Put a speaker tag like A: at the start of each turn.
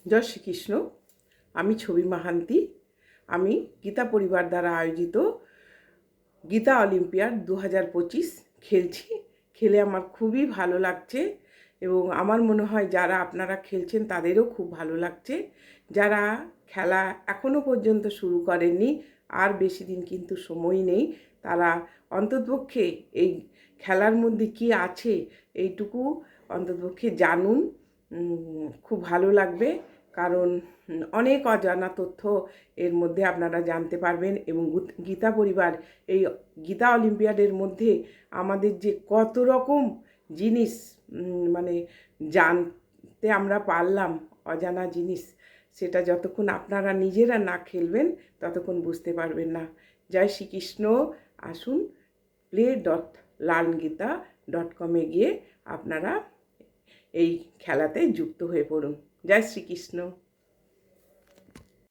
A: জয় শ্রীকৃষ্ণ। আমি ছবি মাহান্তি। আমি গীতা পরিবার দ্বারা আয়োজিত গীতা অলিম্পিয়াড 2025 খেলছি। খেলে আমার খুবই ভালো লাগছে এবং আমার মনে হয় যারা আপনারা খেলছেন তাদেরও খুব ভালো লাগছে। যারা খেলা এখনও পর্যন্ত শুরু করেননি, আর বেশি দিন কিন্তু সময় নেই, তারা অন্ততপক্ষে এই খেলার মধ্যে কি আছে এইটুকু অন্ততপক্ষে জানুন। খুব ভালো লাগবে, কারণ অনেক অজানা তথ্য এর মধ্যে আপনারা জানতে পারবেন। এবং গীতা পরিবার এই গীতা অলিম্পিয়াডের মধ্যে আমাদের যে কত রকম জিনিস মানে জানতে আমরা পারলাম, অজানা জিনিস, সেটা যতক্ষণ আপনারা নিজেরা না খেলবেন ততক্ষণ বুঝতে পারবেন না। জয় শ্রীকৃষ্ণ। আসুন play.learngita.com-এ গিয়ে আপনারা এই খেলাতে যুক্ত হয়ে পড়ুন। জয় শ্রীকৃষ্ণ।